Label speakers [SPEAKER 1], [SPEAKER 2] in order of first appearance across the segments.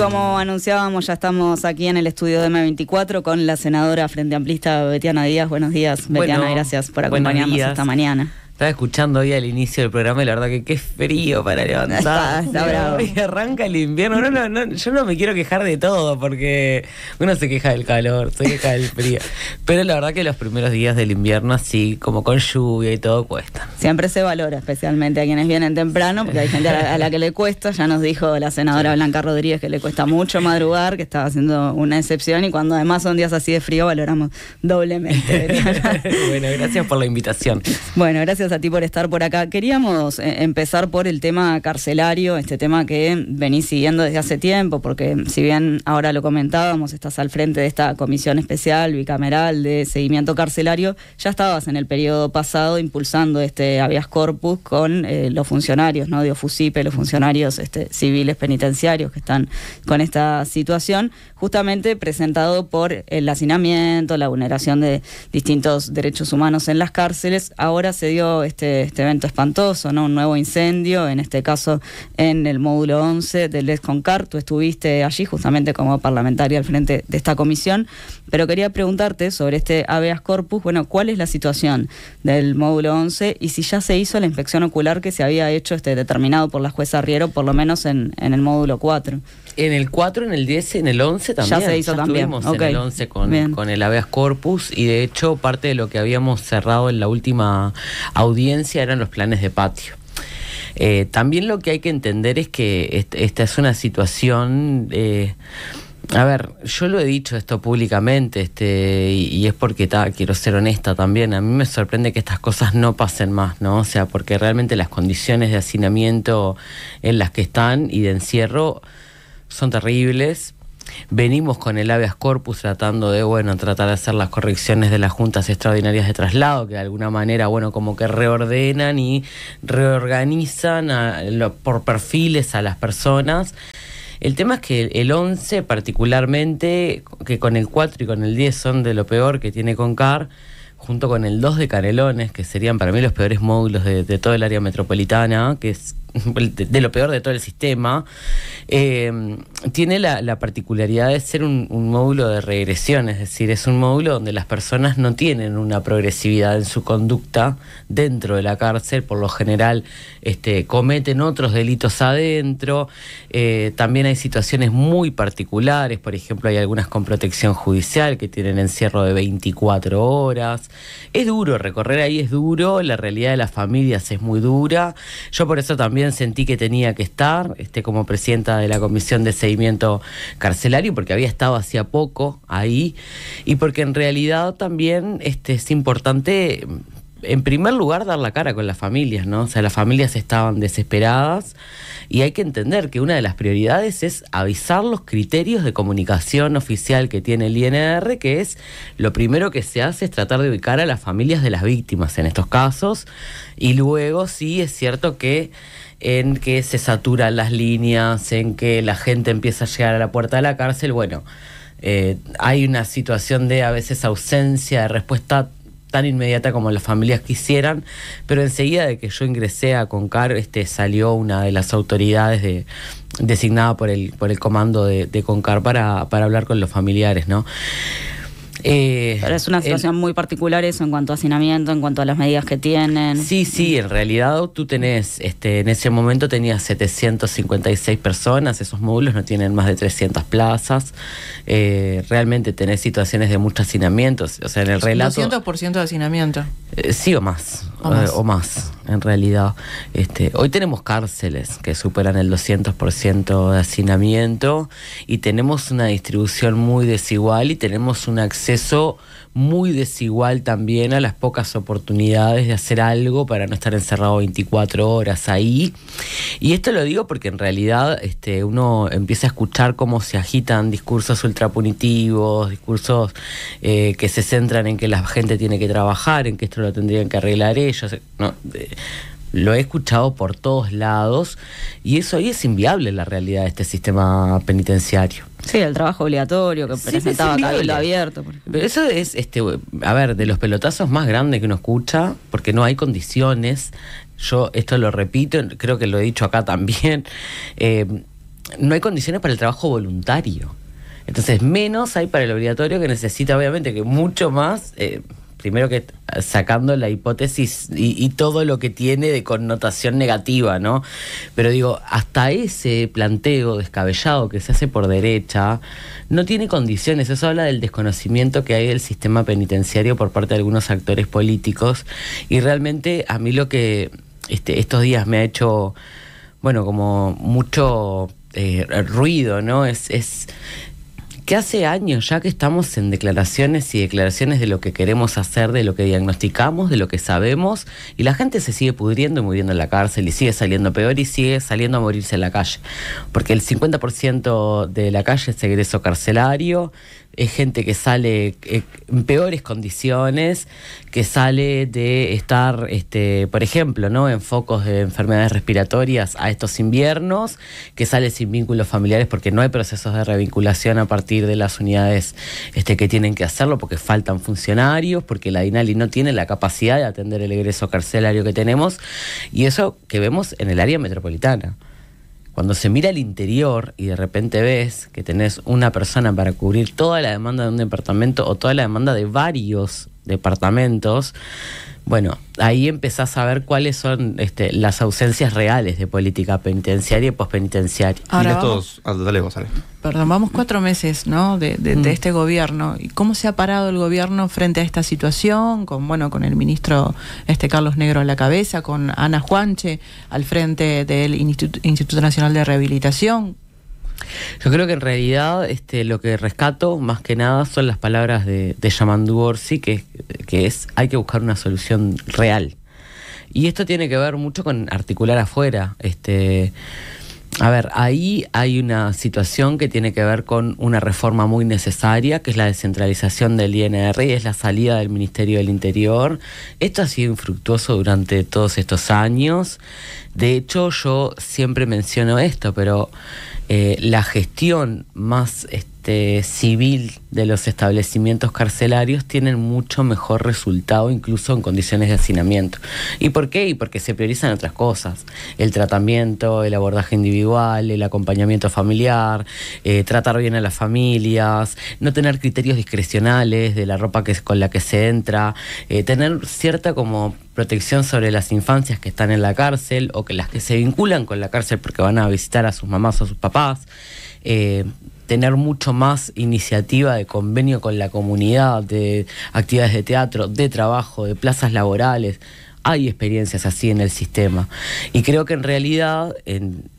[SPEAKER 1] como anunciábamos, ya estamos aquí en el estudio de M24 con la senadora Frente Amplista Betiana Díaz. Buenos días, Betiana, gracias por acompañarnos esta mañana.
[SPEAKER 2] Estaba escuchando hoy al inicio del programa y la verdad que qué frío para levantar.
[SPEAKER 1] Está bravo.
[SPEAKER 2] Y arranca el invierno. Yo no me quiero quejar de todo porque uno se queja del calor, se queja del frío. Pero la verdad que los primeros días del invierno, así como con lluvia y todo, cuesta.
[SPEAKER 1] Siempre se valora, especialmente a quienes vienen temprano, porque hay gente a la que le cuesta. Ya nos dijo la senadora Blanca Rodríguez que le cuesta mucho madrugar, que estaba haciendo una excepción, y cuando además son días así de frío, valoramos doblemente.
[SPEAKER 2] Bueno, gracias por la invitación.
[SPEAKER 1] Bueno, gracias a ti por estar por acá. Queríamos empezar por el tema carcelario, este tema que venís siguiendo desde hace tiempo, porque si bien ahora lo comentábamos, estás al frente de esta comisión especial bicameral de seguimiento carcelario, ya estabas en el periodo pasado impulsando este habeas corpus con los funcionarios, ¿no?, de OFUCIPE, los funcionarios civiles penitenciarios que están con esta situación, justamente presentado por el hacinamiento, la vulneración de distintos derechos humanos en las cárceles. Ahora se dio este evento espantoso, ¿no? Un nuevo incendio, en este caso en el módulo 11 del ExConcar. Tú estuviste allí justamente como parlamentaria al frente de esta comisión, pero quería preguntarte sobre este habeas corpus. Bueno, ¿cuál es la situación del módulo 11 y si ya se hizo la inspección ocular que se había hecho determinado por la jueza Riero, por lo menos en el módulo 4?
[SPEAKER 2] En el 4, en el 10, en el 11 también.
[SPEAKER 1] Ya se hizo también.
[SPEAKER 2] Estuvimos en el 11 con el habeas corpus, y de hecho parte de lo que habíamos cerrado en la última audiencia eran los planes de patio. También lo que hay que entender es que esta es una situación... a ver, yo lo he dicho esto públicamente, y es porque quiero ser honesta también. A mí me sorprende que estas cosas no pasen más, ¿no? O sea, porque realmente las condiciones de hacinamiento en las que están y de encierro son terribles. Venimos con el habeas corpus tratando de hacer las correcciones de las juntas extraordinarias de traslado, que de alguna manera, como que reordenan y reorganizan por perfiles a las personas. El tema es que el 11 particularmente, que con el 4 y con el 10 son de lo peor que tiene CONCAR, junto con el 2 de Canelones, que serían para mí los peores módulos de todo el área metropolitana, que es de lo peor de todo el sistema, tiene la particularidad de ser un módulo de regresión, es decir, es un módulo donde las personas no tienen una progresividad en su conducta dentro de la cárcel. Por lo general cometen otros delitos adentro. También hay situaciones muy particulares, por ejemplo hay algunas con protección judicial que tienen encierro de 24 horas. Es duro, recorrer ahí es duro, la realidad de las familias es muy dura. Yo por eso también sentí que tenía que estar como presidenta de la Comisión de Seguimiento Carcelario, porque había estado hacía poco ahí, y porque en realidad también es importante, en primer lugar, dar la cara con las familias, ¿no? O sea, las familias estaban desesperadas, y hay que entender que una de las prioridades es avisar los criterios de comunicación oficial que tiene el INR, que es lo primero que se hace es tratar de ubicar a las familias de las víctimas en estos casos, y luego sí es cierto que en que se saturan las líneas, en que la gente empieza a llegar a la puerta de la cárcel. Hay una situación de a veces ausencia de respuesta tan inmediata como las familias quisieran, pero enseguida de que yo ingresé a CONCAR salió una de las autoridades designada por el comando de CONCAR para hablar con los familiares, ¿no?
[SPEAKER 1] Pero es una situación muy particular eso en cuanto a hacinamiento, en cuanto a las medidas que tienen.
[SPEAKER 2] Sí, en realidad tú tenés, en ese momento tenías 756 personas, esos módulos no tienen más de 300 plazas, realmente tenés situaciones de mucho hacinamiento, o sea, en el relato...
[SPEAKER 3] 200% de hacinamiento.
[SPEAKER 2] Sí, o más, en realidad. Hoy tenemos cárceles que superan el 200% de hacinamiento, y tenemos una distribución muy desigual, y tenemos un acceso muy desigual también a las pocas oportunidades de hacer algo para no estar encerrado 24 horas ahí. Y esto lo digo porque en realidad uno empieza a escuchar cómo se agitan discursos ultrapunitivos, discursos que se centran en que la gente tiene que trabajar, en que esto lo tendrían que arreglar ellos. Lo he escuchado por todos lados, y eso ahí es inviable en la realidad de este sistema penitenciario.
[SPEAKER 1] Sí, el trabajo obligatorio que presentaba Cabildo Abierto, por ejemplo.
[SPEAKER 2] Pero eso es, de los pelotazos más grandes que uno escucha, porque no hay condiciones. Yo esto lo repito, creo que lo he dicho acá también. no hay condiciones para el trabajo voluntario. Entonces, menos hay para el obligatorio, que necesita obviamente que mucho más, primero que sacando la hipótesis y todo lo que tiene de connotación negativa, ¿no? Pero digo, hasta ese planteo descabellado que se hace por derecha no tiene condiciones. Eso habla del desconocimiento que hay del sistema penitenciario por parte de algunos actores políticos, y realmente a mí lo que estos días me ha hecho, bueno, como mucho ruido, ¿no? Es que hace años ya que estamos en declaraciones y declaraciones de lo que queremos hacer, de lo que diagnosticamos, de lo que sabemos, y la gente se sigue pudriendo y muriendo en la cárcel, y sigue saliendo peor y sigue saliendo a morirse en la calle. Porque el 50% de la calle es egreso carcelario, es gente que sale en peores condiciones, que sale de estar, por ejemplo, ¿no?, en focos de enfermedades respiratorias a estos inviernos, que sale sin vínculos familiares porque no hay procesos de revinculación a partir de las unidades que tienen que hacerlo, porque faltan funcionarios, porque la DINALI no tiene la capacidad de atender el egreso carcelario que tenemos, y eso que vemos en el área metropolitana. Cuando se mira al interior y de repente ves que tenés una persona para cubrir toda la demanda de un departamento o toda la demanda de varios departamentos, bueno, ahí empezás a ver cuáles son las ausencias reales de política penitenciaria y pospenitenciaria.
[SPEAKER 3] Ahora dale vos, Ale. Perdón, vamos 4 meses, ¿no?, de este gobierno. ¿Y cómo se ha parado el gobierno frente a esta situación? Con el ministro Carlos Negro a la cabeza, con Ana Juanche al frente del Instituto Nacional de Rehabilitación.
[SPEAKER 2] Yo creo que en realidad lo que rescato más que nada son las palabras de Yamandu Orsi, que es: hay que buscar una solución real. Y esto tiene que ver mucho con articular afuera. A ver, ahí hay una situación que tiene que ver con una reforma muy necesaria, que es la descentralización del INR, y es la salida del Ministerio del Interior. Esto ha sido infructuoso durante todos estos años. De hecho, yo siempre menciono esto, pero la gestión más civil de los establecimientos carcelarios tienen mucho mejor resultado, incluso en condiciones de hacinamiento. ¿Y por qué? Y porque se priorizan otras cosas: el tratamiento, el abordaje individual, el acompañamiento familiar, tratar bien a las familias, no tener criterios discrecionales de la ropa con la que se entra, tener cierta como protección sobre las infancias que están en la cárcel, o que las que se vinculan con la cárcel porque van a visitar a sus mamás o a sus papás, tener mucho más iniciativa de convenio con la comunidad, de actividades de teatro, de trabajo, de plazas laborales. Hay experiencias así en el sistema, y creo que en realidad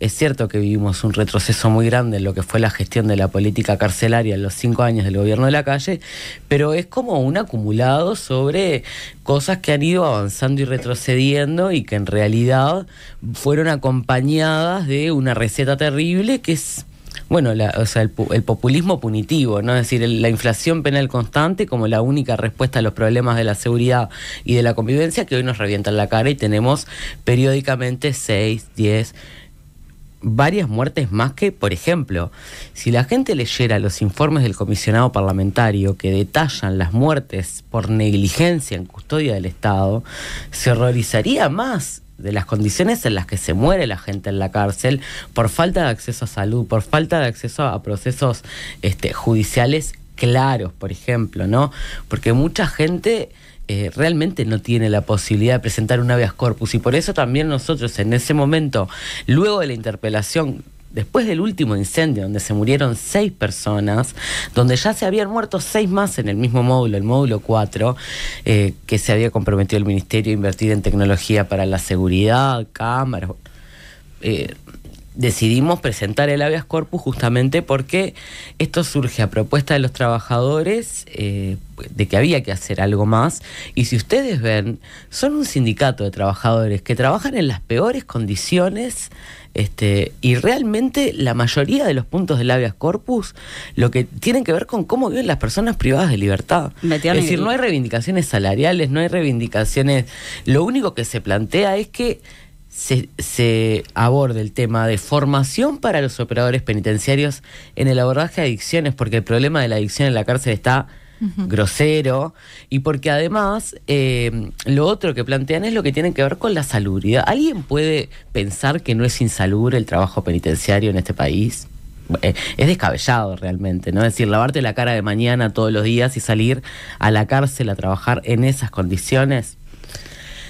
[SPEAKER 2] es cierto que vivimos un retroceso muy grande en lo que fue la gestión de la política carcelaria en los 5 años del gobierno de la calle, pero es como un acumulado sobre cosas que han ido avanzando y retrocediendo, y que en realidad fueron acompañadas de una receta terrible que es, bueno, el populismo punitivo, ¿no? Es decir, la inflación penal constante como la única respuesta a los problemas de la seguridad y de la convivencia, que hoy nos revientan la cara, y tenemos periódicamente 6, 10, varias muertes más. Que, por ejemplo, si la gente leyera los informes del comisionado parlamentario que detallan las muertes por negligencia en custodia del Estado, se horrorizaría más de las condiciones en las que se muere la gente en la cárcel por falta de acceso a salud, por falta de acceso a procesos judiciales claros, por ejemplo, ¿no? Porque mucha gente realmente no tiene la posibilidad de presentar un habeas corpus, y por eso también nosotros en ese momento, luego de la interpelación, después del último incendio donde se murieron 6 personas, donde ya se habían muerto 6 más en el mismo módulo, el módulo 4, que se había comprometido el Ministerio a invertir en tecnología para la seguridad, cámaras, decidimos presentar el habeas corpus justamente porque esto surge a propuesta de los trabajadores, de que había que hacer algo más. Y si ustedes ven, son un sindicato de trabajadores que trabajan en las peores condiciones, y realmente la mayoría de los puntos del habeas corpus lo que tienen que ver con cómo viven las personas privadas de libertad. Es decir, no hay reivindicaciones salariales, no hay reivindicaciones. Lo único que se plantea es que se aborde el tema de formación para los operadores penitenciarios en el abordaje de adicciones, porque el problema de la adicción en la cárcel está grosero, y porque además lo otro que plantean es lo que tiene que ver con la salubridad. ¿Alguien puede pensar que no es insalubre el trabajo penitenciario en este país? Es descabellado realmente, ¿no? Es decir, lavarte la cara de mañana todos los días y salir a la cárcel a trabajar en esas condiciones.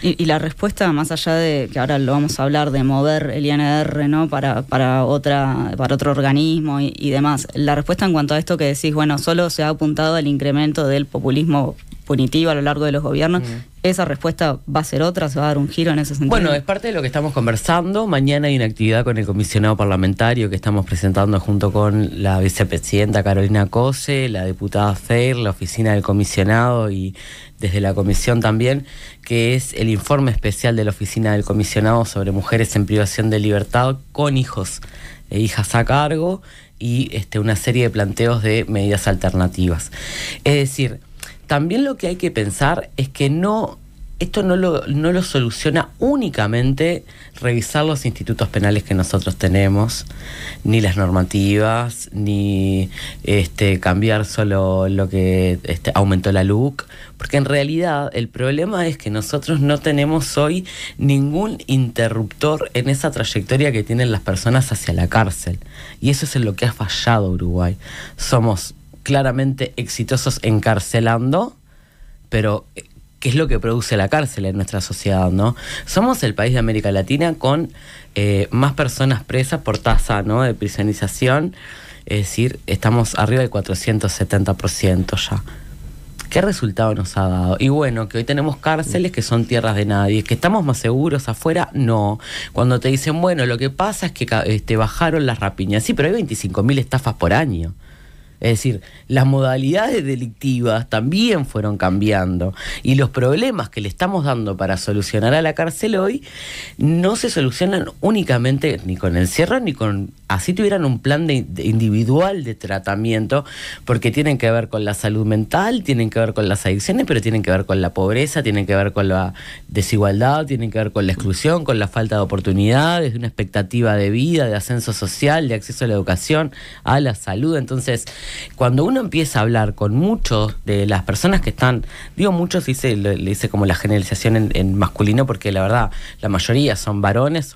[SPEAKER 1] Y la respuesta, más allá de que ahora lo vamos a hablar de mover el INR, ¿no? para otro organismo y demás, la respuesta en cuanto a esto que decís, bueno, solo se ha apuntado al incremento del populismo punitivo a lo largo de los gobiernos. ¿Esa respuesta va a ser otra? ¿Se va a dar un giro en ese sentido?
[SPEAKER 2] Bueno, es parte de lo que estamos conversando. Mañana hay una actividad con el comisionado parlamentario que estamos presentando junto con la vicepresidenta Carolina Cose, la diputada Feir, la oficina del comisionado y desde la comisión también, que es el informe especial de la oficina del comisionado sobre mujeres en privación de libertad con hijos e hijas a cargo y una serie de planteos de medidas alternativas. Es decir, también lo que hay que pensar es que esto no lo soluciona únicamente revisar los institutos penales que nosotros tenemos, ni las normativas, ni cambiar solo lo que aumentó la LUC, porque en realidad el problema es que nosotros no tenemos hoy ningún interruptor en esa trayectoria que tienen las personas hacia la cárcel, y eso es en lo que ha fallado Uruguay. Somos claramente exitosos encarcelando, pero ¿qué es lo que produce la cárcel en nuestra sociedad, no? Somos el país de América Latina con más personas presas por tasa, ¿no?, de prisionización, es decir, estamos arriba del 470% ya. ¿Qué resultado nos ha dado? Y bueno, que hoy tenemos cárceles que son tierras de nadie. ¿Que estamos más seguros afuera? No. Cuando te dicen, bueno, lo que pasa es que bajaron las rapiñas. Sí, pero hay 25.000 estafas por año. Es decir, las modalidades delictivas también fueron cambiando y los problemas que le estamos dando para solucionar a la cárcel hoy no se solucionan únicamente ni con el cierre ni con así tuvieran un plan individual de tratamiento, porque tienen que ver con la salud mental, tienen que ver con las adicciones, pero tienen que ver con la pobreza, tienen que ver con la desigualdad, tienen que ver con la exclusión, con la falta de oportunidades, de una expectativa de vida, de ascenso social, de acceso a la educación, a la salud. Entonces, cuando uno empieza a hablar con muchos de las personas que están, digo muchos, le hice como la generalización en masculino, porque la verdad, la mayoría son varones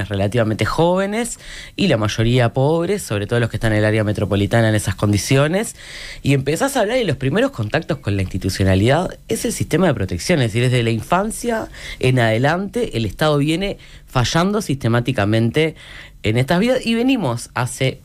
[SPEAKER 2] relativamente jóvenes, y la mayoría pobres, sobre todo los que están en el área metropolitana en esas condiciones, y empezás a hablar y los primeros contactos con la institucionalidad es el sistema de protección, es decir, desde la infancia en adelante el Estado viene fallando sistemáticamente en estas vidas, y venimos hace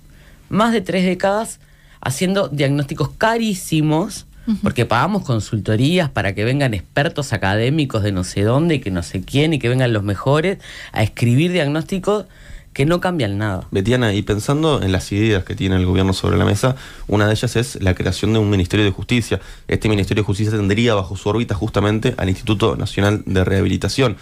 [SPEAKER 2] más de 3 décadas haciendo diagnósticos carísimos, porque pagamos consultorías para que vengan expertos académicos de no sé dónde y que no sé quién y que vengan los mejores a escribir diagnósticos que no cambian nada.
[SPEAKER 4] Betiana, y pensando en las ideas que tiene el gobierno sobre la mesa, una de ellas es la creación de un Ministerio de Justicia. Este Ministerio de Justicia tendría bajo su órbita justamente al Instituto Nacional de Rehabilitación.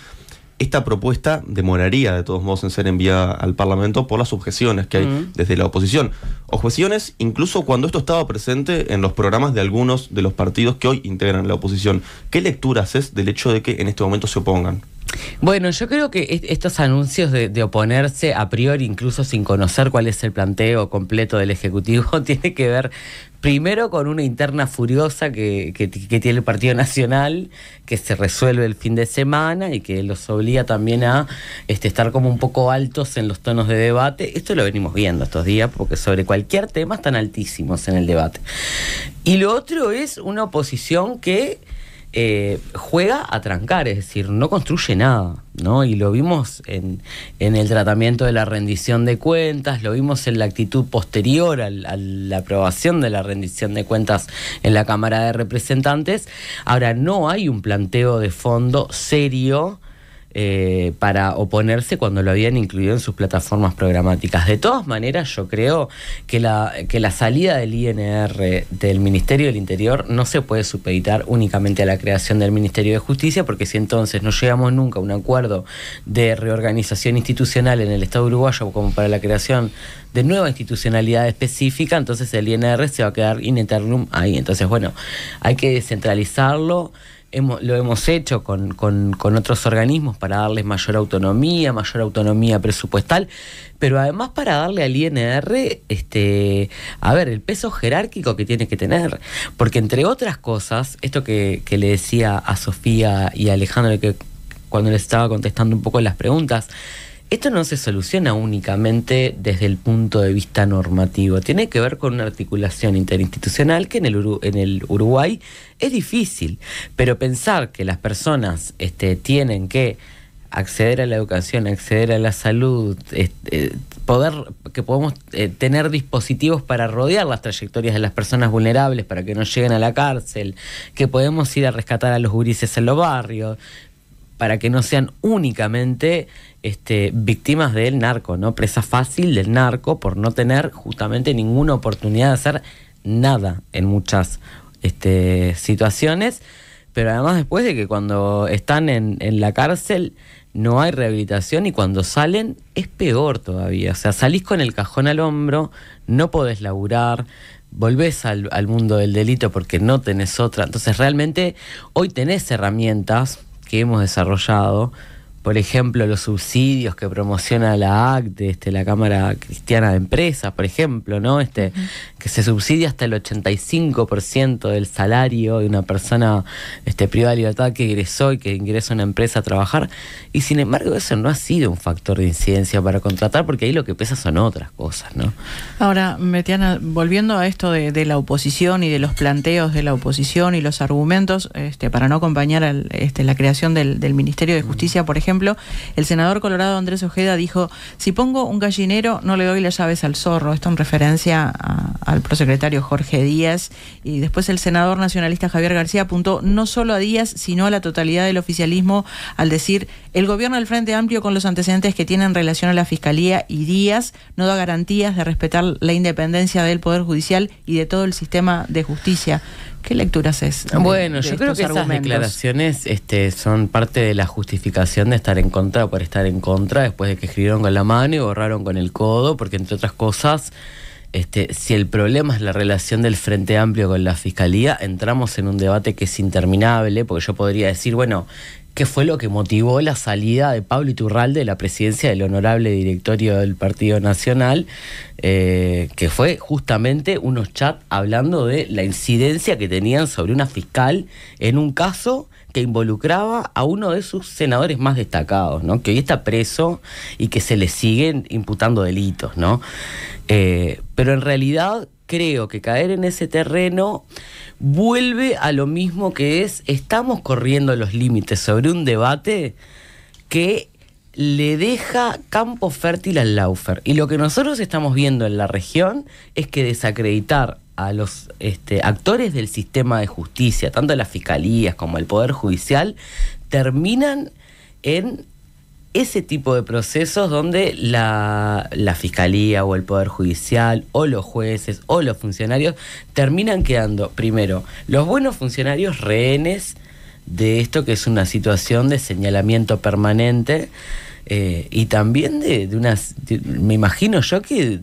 [SPEAKER 4] Esta propuesta demoraría de todos modos en ser enviada al Parlamento por las objeciones que hay desde la oposición. Objeciones incluso cuando esto estaba presente en los programas de algunos de los partidos que hoy integran la oposición. ¿Qué lectura haces del hecho de que en este momento se opongan?
[SPEAKER 2] Bueno, yo creo que estos anuncios de oponerse a priori, incluso sin conocer cuál es el planteo completo del Ejecutivo, tiene que ver primero con una interna furiosa que tiene el Partido Nacional, que se resuelve el fin de semana y que los obliga también a estar como un poco altos en los tonos de debate. Esto lo venimos viendo estos días, porque sobre cualquier tema están altísimos en el debate. Y lo otro es una oposición que juega a trancar, es decir, no construye nada, ¿no? Y lo vimos en el tratamiento de la rendición de cuentas, lo vimos en la actitud posterior a la aprobación de la rendición de cuentas en la Cámara de Representantes. Ahora, no hay un planteo de fondo serio para oponerse cuando lo habían incluido en sus plataformas programáticas. De todas maneras, yo creo que la salida del INR del Ministerio del Interior no se puede supeditar únicamente a la creación del Ministerio de Justicia, porque si entonces no llegamos nunca a un acuerdo de reorganización institucional en el Estado uruguayo como para la creación de nueva institucionalidad específica, entonces el INR se va a quedar in eternum ahí. Entonces, bueno, hay que descentralizarlo. lo hemos hecho con otros organismos para darles mayor autonomía presupuestal, pero además para darle al INR el peso jerárquico que tiene que tener, porque entre otras cosas, esto que le decía a Sofía y a Alejandro que cuando les estaba contestando un poco las preguntas, esto no se soluciona únicamente desde el punto de vista normativo, tiene que ver con una articulación interinstitucional que en el Uruguay es difícil, pero pensar que las personas tienen que acceder a la educación, acceder a la salud, que podemos tener dispositivos para rodear las trayectorias de las personas vulnerables para que no lleguen a la cárcel, que podemos ir a rescatar a los gurises en los barrios, para que no sean únicamente víctimas del narco, ¿no? Presa fácil del narco por no tener justamente ninguna oportunidad de hacer nada en muchas situaciones, pero además después de que cuando están en la cárcel no hay rehabilitación y cuando salen es peor todavía. O sea, salís con el cajón al hombro, no podés laburar, volvés al mundo del delito porque no tenés otra. Entonces realmente hoy tenés herramientas que hemos desarrollado, por ejemplo, los subsidios que promociona la ACT, la Cámara Cristiana de Empresas, por ejemplo, ¿no? Que se subsidia hasta el 85% del salario de una persona privada de libertad que egresó y que ingresa a una empresa a trabajar, y sin embargo eso no ha sido un factor de incidencia para contratar, porque ahí lo que pesa son otras cosas, ¿no?
[SPEAKER 3] Ahora, Metiana, volviendo a esto de la oposición y de los planteos de la oposición y los argumentos para no acompañar la creación del Ministerio de Justicia, por ejemplo, el senador colorado Andrés Ojeda dijo: si pongo un gallinero no le doy las llaves al zorro. Esto en referencia al prosecretario Jorge Díaz. Y después el senador nacionalista Javier García apuntó no solo a Díaz, sino a la totalidad del oficialismo, al decir: el gobierno del Frente Amplio, con los antecedentes que tiene en relación a la Fiscalía y Díaz, no da garantías de respetar la independencia del Poder Judicial y de todo el sistema de justicia. ¿Qué lecturas es?
[SPEAKER 2] Bueno, yo creo que esas declaraciones son parte de la justificación de estar en contra por estar en contra, después de que escribieron con la mano y borraron con el codo, porque entre otras cosas, si el problema es la relación del Frente Amplio con la Fiscalía, entramos en un debate que es interminable, porque yo podría decir, bueno, ¿qué fue lo que motivó la salida de Pablo Iturralde de la presidencia del honorable directorio del Partido Nacional? Que fue justamente unos chats hablando de la incidencia que tenían sobre una fiscal en un caso que involucraba a uno de sus senadores más destacados, ¿no? Que hoy está preso y que se le siguen imputando delitos, ¿no? Pero en realidad creo que caer en ese terreno vuelve a lo mismo, que es: estamos corriendo los límites sobre un debate que le deja campo fértil al lawfare. Y lo que nosotros estamos viendo en la región es que desacreditar a los actores del sistema de justicia, tanto las fiscalías como el Poder Judicial, terminan en ese tipo de procesos donde la Fiscalía o el Poder Judicial o los jueces o los funcionarios terminan quedando, primero, los buenos funcionarios rehenes de esto que es una situación de señalamiento permanente, y también me imagino yo que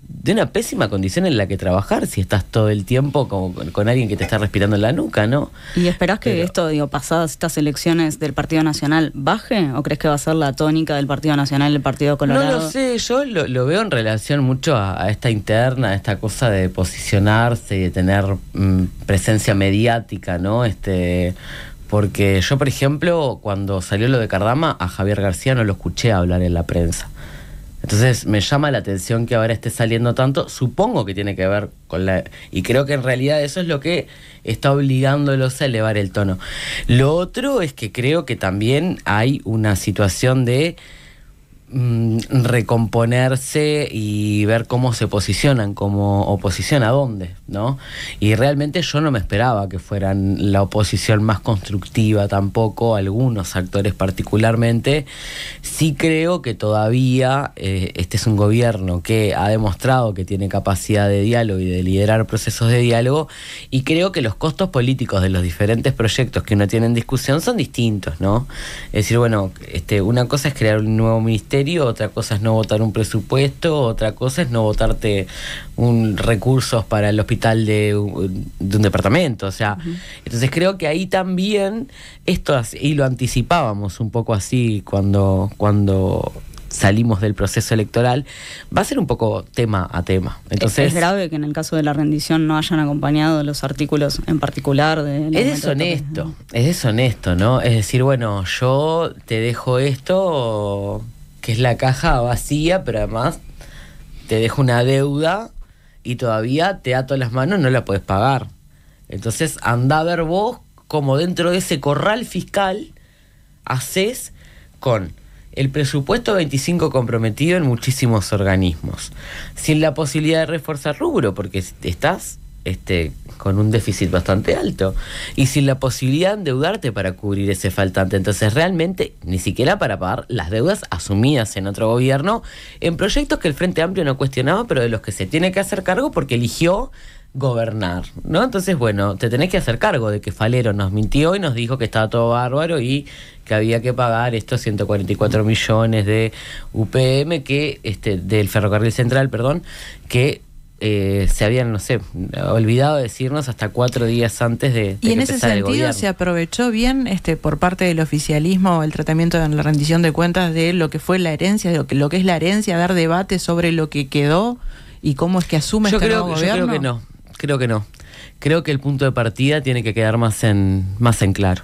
[SPEAKER 2] de una pésima condición en la que trabajar si estás todo el tiempo con alguien que te está respirando en la nuca, ¿no?
[SPEAKER 1] ¿Y esperás que esto, pasadas estas elecciones del Partido Nacional, baje? ¿O crees que va a ser la tónica del Partido Nacional, el Partido Colorado?
[SPEAKER 2] No lo sé, yo lo veo en relación mucho a esta interna, a esta cosa de posicionarse y de tener presencia mediática, ¿no? Porque yo, por ejemplo, cuando salió lo de Cardama, a Javier García no lo escuché hablar en la prensa. Entonces me llama la atención que ahora esté saliendo tanto. Supongo que tiene que ver con y creo que en realidad eso es lo que está obligándolos a elevar el tono. Lo otro es que creo que también hay una situación de recomponerse y ver cómo se posicionan como oposición a dónde, ¿no? Y realmente yo no me esperaba que fueran la oposición más constructiva tampoco, algunos actores particularmente. Sí creo que todavía este es un gobierno que ha demostrado que tiene capacidad de diálogo y de liderar procesos de diálogo, y creo que los costos políticos de los diferentes proyectos que uno tiene en discusión son distintos, ¿no? Es decir, bueno, una cosa es crear un nuevo ministerio ministerio, otra cosa es no votar un presupuesto, otra cosa es no votarte recursos para el hospital de un departamento, o sea, entonces creo que ahí también y lo anticipábamos un poco así cuando salimos del proceso electoral, va a ser un poco tema a tema. Entonces,
[SPEAKER 1] es grave que en el caso de la rendición no hayan acompañado los artículos en particular de...
[SPEAKER 2] Es deshonesto, ¿no? Es decir, bueno, yo te dejo esto, que es la caja vacía, pero además te dejo una deuda y todavía te ato las manos, no la puedes pagar. Entonces, anda a ver vos cómo dentro de ese corral fiscal haces con el presupuesto 25 comprometido en muchísimos organismos, sin la posibilidad de reforzar rubro, porque estás con un déficit bastante alto, y sin la posibilidad de endeudarte para cubrir ese faltante. Entonces realmente ni siquiera para pagar las deudas asumidas en otro gobierno, en proyectos que el Frente Amplio no cuestionaba, pero de los que se tiene que hacer cargo porque eligió gobernar, ¿no? Entonces, bueno, te tenés que hacer cargo de que Falero nos mintió y nos dijo que estaba todo bárbaro y que había que pagar estos 144 millones de UPM del Ferrocarril Central, que se habían, no sé, olvidado de decirnos hasta 4 días antes de
[SPEAKER 3] y en ese sentido se aprovechó bien por parte del oficialismo el tratamiento de la rendición de cuentas de lo que fue la herencia, de lo que es la herencia, dar debate sobre lo que quedó y cómo es que asume nuevo gobierno.
[SPEAKER 2] Yo creo que no. Creo que el punto de partida tiene que quedar más en claro.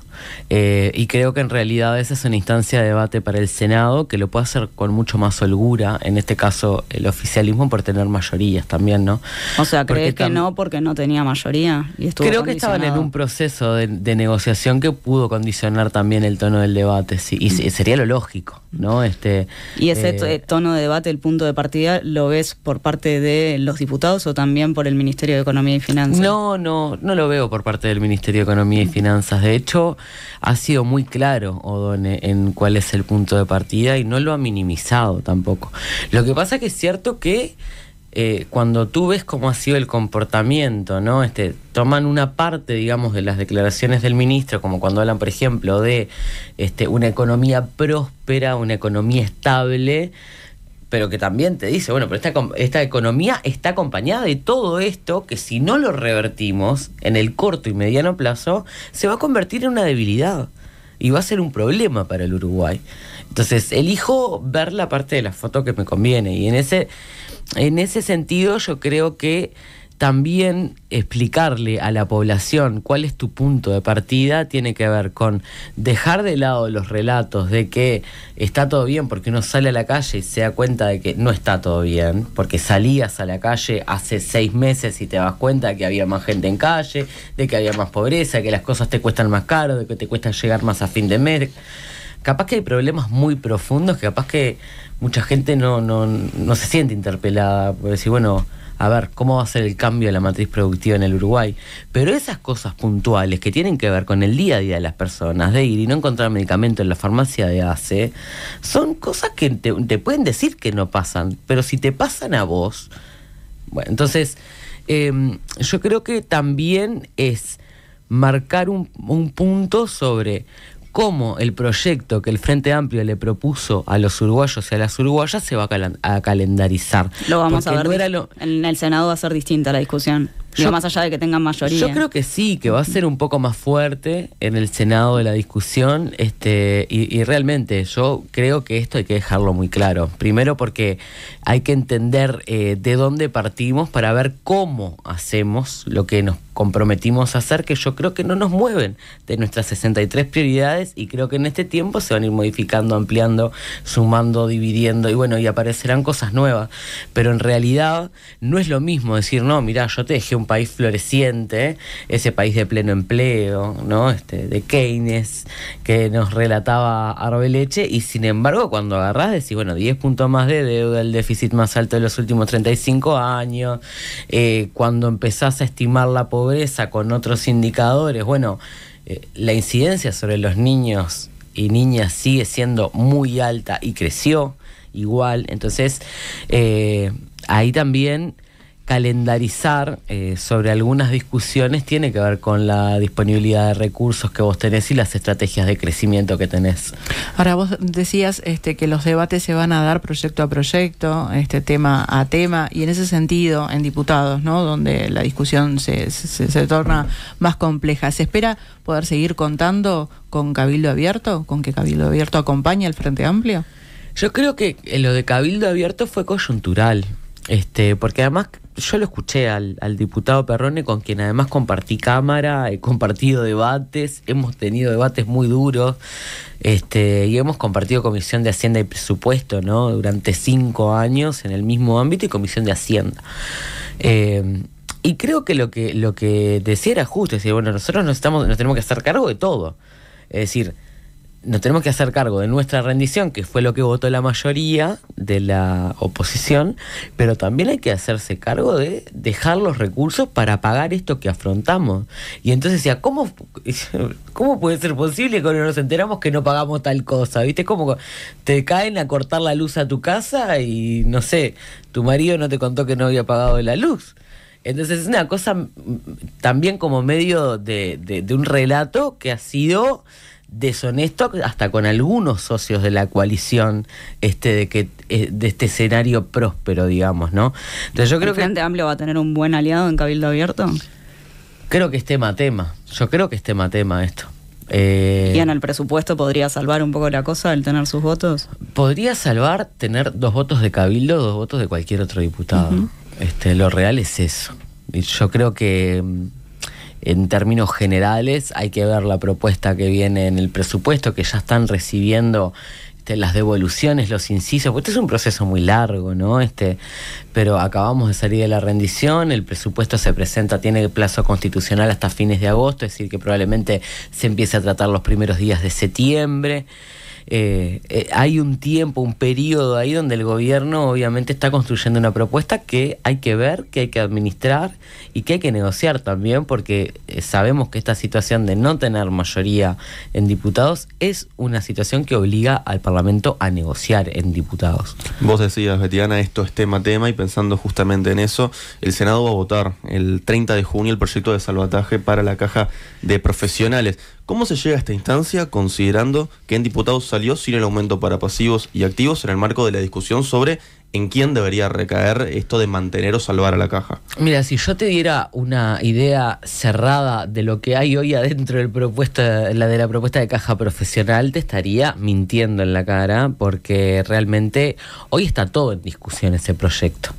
[SPEAKER 2] Y creo que en realidad esa es una instancia de debate para el Senado que lo puede hacer con mucho más holgura, en este caso el oficialismo, por tener mayorías también, ¿no?
[SPEAKER 1] O sea, ¿crees que no porque no tenía mayoría? Y
[SPEAKER 2] creo que estaban en un proceso de negociación que pudo condicionar también el tono del debate, sí, y sería lo lógico, ¿no?
[SPEAKER 1] ¿Y ese tono de debate, el punto de partida, lo ves por parte de los diputados o también por el Ministerio de Economía y Finanzas?
[SPEAKER 2] No lo veo por parte del Ministerio de Economía y Finanzas. De hecho, ha sido muy claro Odone en cuál es el punto de partida y no lo ha minimizado tampoco. Lo que pasa que es cierto que cuando tú ves cómo ha sido el comportamiento, ¿no? Toman una parte, digamos, de las declaraciones del ministro, como cuando hablan, por ejemplo, de una economía próspera, una economía estable, pero que también te dice, bueno, pero esta economía está acompañada de todo esto que si no lo revertimos en el corto y mediano plazo, se va a convertir en una debilidad y va a ser un problema para el Uruguay. Entonces, elijo ver la parte de la foto que me conviene y en ese sentido yo creo que también explicarle a la población cuál es tu punto de partida tiene que ver con dejar de lado los relatos de que está todo bien porque uno sale a la calle y se da cuenta de que no está todo bien, porque salías a la calle hace 6 meses y te das cuenta de que había más gente en calle, de que había más pobreza, de que las cosas te cuestan más caro, de que te cuesta llegar más a fin de mes. Capaz que hay problemas muy profundos que capaz que mucha gente no se siente interpelada por decir, bueno, a ver, ¿cómo va a ser el cambio de la matriz productiva en el Uruguay? Pero esas cosas puntuales que tienen que ver con el día a día de las personas, de ir y no encontrar medicamento en la farmacia de ACE, son cosas que te pueden decir que no pasan, pero si te pasan a vos... Bueno, entonces, yo creo que también es marcar un punto sobre cómo el proyecto que el Frente Amplio le propuso a los uruguayos y a las uruguayas se va a calendarizar.
[SPEAKER 1] Lo vamos a ver, en el Senado va a ser distinta la discusión. Más allá de que tengan mayoría.
[SPEAKER 2] Yo creo que sí, que va a ser un poco más fuerte en el Senado de la discusión, y realmente yo creo que esto hay que dejarlo muy claro. Primero porque hay que entender de dónde partimos para ver cómo hacemos lo que nos comprometimos a hacer, que yo creo que no nos mueven de nuestras 63 prioridades, y creo que en este tiempo se van a ir modificando, ampliando, sumando, dividiendo, y bueno, y aparecerán cosas nuevas. Pero en realidad no es lo mismo decir, no, mirá, yo te dejé un país floreciente, ese país de pleno empleo, ¿no? De Keynes, que nos relataba Arbeleche, y sin embargo cuando agarrás decís, bueno, 10 puntos más de deuda, el déficit más alto de los últimos 35 años, cuando empezás a estimar la pobreza con otros indicadores, bueno, la incidencia sobre los niños y niñas sigue siendo muy alta y creció igual. Entonces ahí también calendarizar sobre algunas discusiones tiene que ver con la disponibilidad de recursos que vos tenés y las estrategias de crecimiento que tenés.
[SPEAKER 3] Ahora, vos decías que los debates se van a dar proyecto a proyecto, tema a tema, y en ese sentido, en diputados, ¿no?, donde la discusión se torna más compleja, ¿se espera poder seguir contando con Cabildo Abierto, con que Cabildo Abierto acompañe al Frente Amplio?
[SPEAKER 2] Yo creo que lo de Cabildo Abierto fue coyuntural, porque además yo lo escuché al diputado Perrone, con quien además compartí cámara, he compartido debates, hemos tenido debates muy duros, y hemos compartido Comisión de Hacienda y Presupuesto, ¿no?, durante 5 años en el mismo ámbito, y Comisión de Hacienda. Y creo que lo que decía era justo, es decir, bueno, nosotros nos tenemos que hacer cargo de todo. Es decir, nos tenemos que hacer cargo de nuestra rendición, que fue lo que votó la mayoría de la oposición, pero también hay que hacerse cargo de dejar los recursos para pagar esto que afrontamos. Y entonces decía, ¿cómo puede ser posible que cuando nos enteramos que no pagamos tal cosa? ¿Viste? Como te caen a cortar la luz a tu casa y, no sé, tu marido no te contó que no había pagado la luz. Entonces es una cosa también como medio de un relato que ha sido deshonesto hasta con algunos socios de la coalición de este escenario próspero, digamos, ¿no? Entonces yo creo que
[SPEAKER 1] ¿El Frente Amplio va a tener un buen aliado en Cabildo Abierto?
[SPEAKER 2] Creo que es tema a tema. Yo creo que es tema a tema esto.
[SPEAKER 1] ¿Y en el presupuesto podría salvar un poco la cosa el tener sus votos?
[SPEAKER 2] Podría salvar tener 2 votos de Cabildo, 2 votos de cualquier otro diputado. Lo real es eso. Y yo creo que en términos generales hay que ver la propuesta que viene en el presupuesto, que ya están recibiendo las devoluciones, los incisos, porque este es un proceso muy largo, ¿no? Pero acabamos de salir de la rendición, el presupuesto se presenta, tiene plazo constitucional hasta fines de agosto, es decir, que probablemente se empiece a tratar los primeros días de septiembre. Hay un tiempo, un periodo ahí donde el gobierno obviamente está construyendo una propuesta que hay que ver, que hay que administrar y que hay que negociar también, porque sabemos que esta situación de no tener mayoría en diputados es una situación que obliga al Parlamento a negociar en diputados.
[SPEAKER 4] Vos decías, Betiana, esto es tema a tema, y pensando justamente en eso, el Senado va a votar el 30 de junio el proyecto de salvataje para la caja de profesionales. ¿Cómo se llega a esta instancia considerando que en diputados salió sin el aumento para pasivos y activos en el marco de la discusión sobre en quién debería recaer esto de mantener o salvar a la caja?
[SPEAKER 2] Mira, si yo te diera una idea cerrada de lo que hay hoy adentro de la propuesta de caja profesional, te estaría mintiendo en la cara, porque realmente hoy está todo en discusión ese proyecto.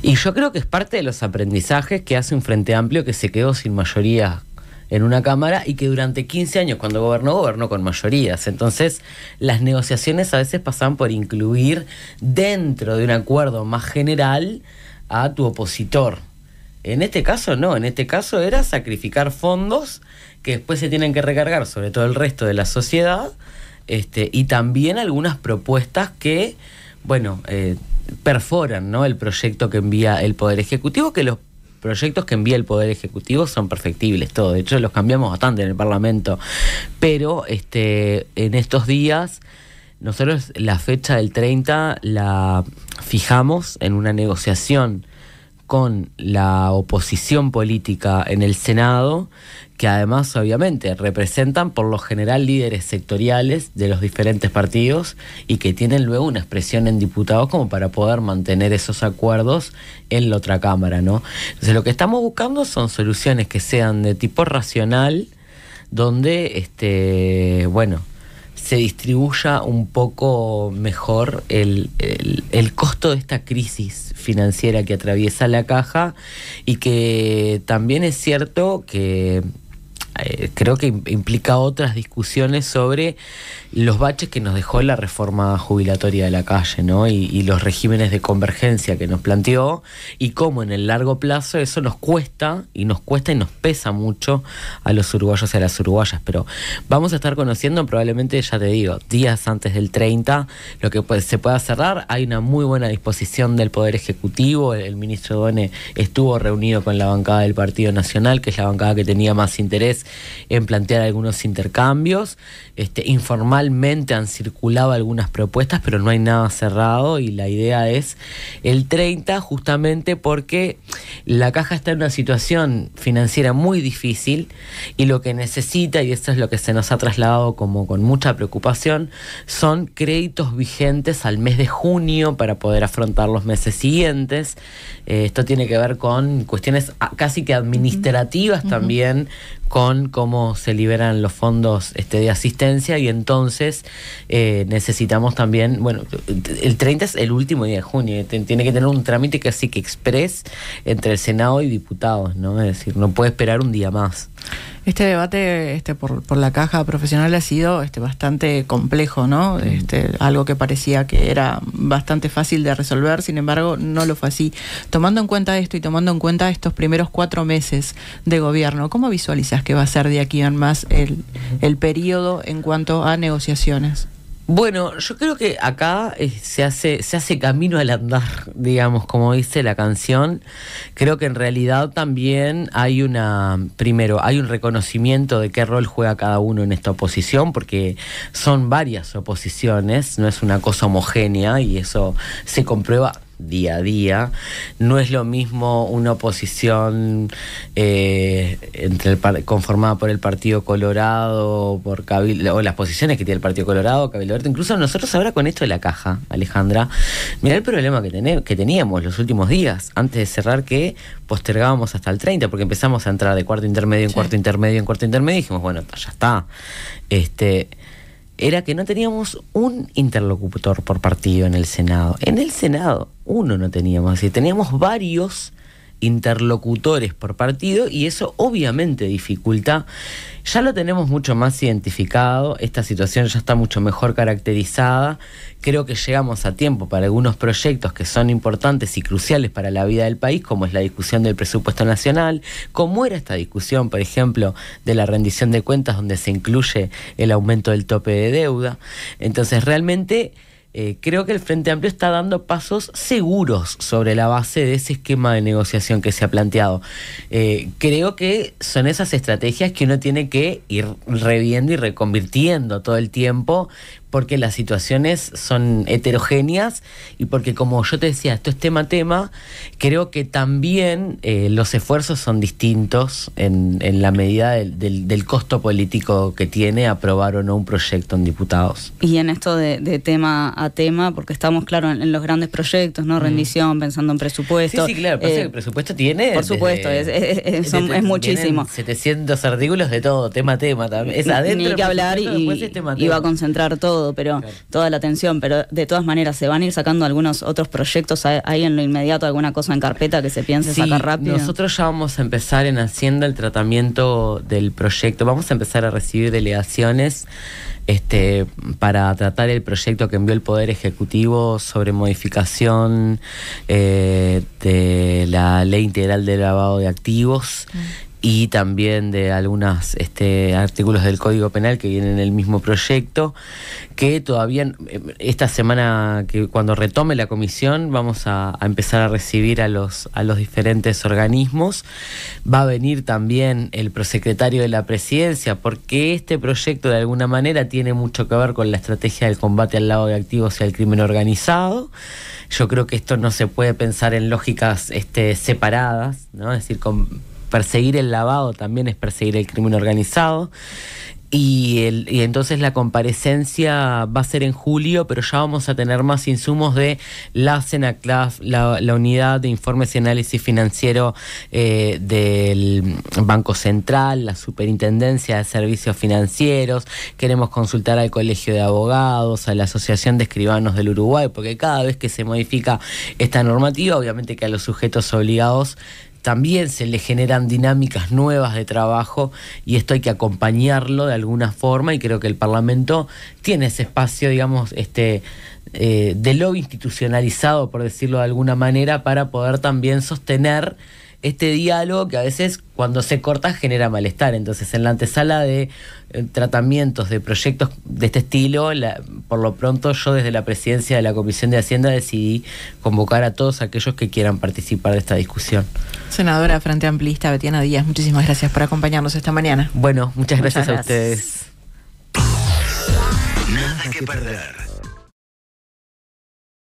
[SPEAKER 2] Y yo creo que es parte de los aprendizajes que hace un Frente Amplio que se quedó sin mayoría en una Cámara y que durante 15 años cuando gobernó con mayorías. Entonces las negociaciones a veces pasan por incluir dentro de un acuerdo más general a tu opositor. En este caso no, en este caso era sacrificar fondos que después se tienen que recargar sobre todo el resto de la sociedad, y también algunas propuestas que, perforan, ¿no?, el proyecto que envía el Poder Ejecutivo, que los proyectos que envía el Poder Ejecutivo son perfectibles, todo. De hecho, los cambiamos bastante en el Parlamento. Pero en estos días, nosotros la fecha del 30 la fijamos en una negociación con la oposición política en el Senado, que además obviamente representan por lo general líderes sectoriales de los diferentes partidos y que tienen luego una expresión en diputados como para poder mantener esos acuerdos en la otra Cámara, ¿no? Entonces lo que estamos buscando son soluciones que sean de tipo racional, donde se distribuya un poco mejor el costo de esta crisis financiera que atraviesa la caja, y que también es cierto que creo que implica otras discusiones sobre los baches que nos dejó la reforma jubilatoria de la calle, ¿no? Y los regímenes de convergencia que nos planteó, y cómo en el largo plazo eso nos cuesta y nos pesa mucho a los uruguayos y a las uruguayas. Pero vamos a estar conociendo probablemente, ya te digo, días antes del 30, lo que se pueda cerrar. Hay una muy buena disposición del Poder Ejecutivo. El ministro Done estuvo reunido con la bancada del Partido Nacional, que es la bancada que tenía más interés en plantear algunos intercambios. Informalmente han circulado algunas propuestas, pero no hay nada cerrado, y la idea es el 30, justamente porque la Caja está en una situación financiera muy difícil y lo que necesita, y esto es lo que se nos ha trasladado como con mucha preocupación, son créditos vigentes al mes de junio para poder afrontar los meses siguientes. Esto tiene que ver con cuestiones casi que administrativas también, con cómo se liberan los fondos de asistencia, y entonces necesitamos también, bueno, el 30 es el último día de junio, tiene que tener un trámite casi que express entre el Senado y diputados, ¿no? Es decir, no puede esperar un día más.
[SPEAKER 3] Este debate por la Caja Profesional ha sido bastante complejo, ¿no? Algo que parecía que era bastante fácil de resolver, sin embargo, no lo fue así. Tomando en cuenta esto y tomando en cuenta estos primeros 4 meses de gobierno, ¿cómo visualizas que va a ser de aquí en más el periodo en cuanto a negociaciones?
[SPEAKER 2] Bueno, yo creo que acá se hace camino al andar, digamos, como dice la canción. Creo que en realidad también hay un reconocimiento de qué rol juega cada uno en esta oposición, porque son varias oposiciones, no es una cosa homogénea, y eso se comprueba día a día. No es lo mismo una oposición conformada por el Partido Colorado, por Cabildo, o las posiciones que tiene el Partido Colorado, Cabildo Abierto. Incluso nosotros ahora con esto de la Caja, Alejandra, mirá el problema que teníamos los últimos días, antes de cerrar, que postergábamos hasta el 30, porque empezamos a entrar de cuarto intermedio en cuarto intermedio en cuarto intermedio, y dijimos, bueno, ya está. Era que no teníamos un interlocutor por partido en el Senado. En el Senado uno no teníamos, así teníamos varios interlocutores por partido, y eso obviamente dificulta. Ya lo tenemos mucho más identificado, esta situación ya está mucho mejor caracterizada. Creo que llegamos a tiempo para algunos proyectos que son importantes y cruciales para la vida del país, como es la discusión del presupuesto nacional, como era esta discusión, por ejemplo, de la rendición de cuentas, donde se incluye el aumento del tope de deuda. Entonces, realmente creo que el Frente Amplio está dando pasos seguros sobre la base de ese esquema de negociación que se ha planteado. Creo que son esas estrategias que uno tiene que ir reviendo y reconvirtiendo todo el tiempo, porque las situaciones son heterogéneas y porque, como yo te decía, esto es tema, creo que también los esfuerzos son distintos en la medida del costo político que tiene aprobar o no un proyecto en diputados.
[SPEAKER 1] Y en esto de tema a tema, porque estamos, claro, en los grandes proyectos, ¿no? Rendición, pensando en presupuesto.
[SPEAKER 2] Sí, claro, pasa que el presupuesto tiene...
[SPEAKER 1] Por supuesto, es muchísimo.
[SPEAKER 2] 700 artículos de todo, tema a tema también. Es adentro.
[SPEAKER 1] Ni que hablar, y va a concentrar todo, pero claro, toda la atención, pero de todas maneras se van a ir sacando algunos otros proyectos ahí en lo inmediato, alguna cosa en carpeta que se piense sacar rápido.
[SPEAKER 2] Nosotros ya vamos a empezar en Hacienda el tratamiento del proyecto, vamos a empezar a recibir delegaciones para tratar el proyecto que envió el Poder Ejecutivo sobre modificación de la Ley Integral de Lavado de Activos. Y también de algunos artículos del Código Penal que vienen en el mismo proyecto, que todavía esta semana, que cuando retome la comisión, vamos a empezar a recibir a los diferentes organismos. Va a venir también el prosecretario de la Presidencia, porque este proyecto de alguna manera tiene mucho que ver con la estrategia del combate al lavado de activos y al crimen organizado. Yo creo que esto no se puede pensar en lógicas separadas, ¿no? Es decir, perseguir el lavado también es perseguir el crimen organizado. Y entonces la comparecencia va a ser en julio, pero ya vamos a tener más insumos de la CENACLAF, la Unidad de Informes y Análisis Financiero del Banco Central, la Superintendencia de Servicios Financieros. Queremos consultar al Colegio de Abogados, a la Asociación de Escribanos del Uruguay, porque cada vez que se modifica esta normativa, obviamente que a los sujetos obligados también se le generan dinámicas nuevas de trabajo, y esto hay que acompañarlo de alguna forma, y creo que el Parlamento tiene ese espacio, digamos, de lobby institucionalizado, por decirlo de alguna manera, para poder también sostener este diálogo que a veces cuando se corta genera malestar. Entonces, en la antesala de tratamientos de proyectos de este estilo, por lo pronto yo desde la presidencia de la Comisión de Hacienda decidí convocar a todos aquellos que quieran participar de esta discusión.
[SPEAKER 3] Senadora Frente Amplista Betiana Díaz, muchísimas gracias por acompañarnos esta mañana.
[SPEAKER 2] Bueno, muchas gracias a ustedes.
[SPEAKER 5] Nada que perder.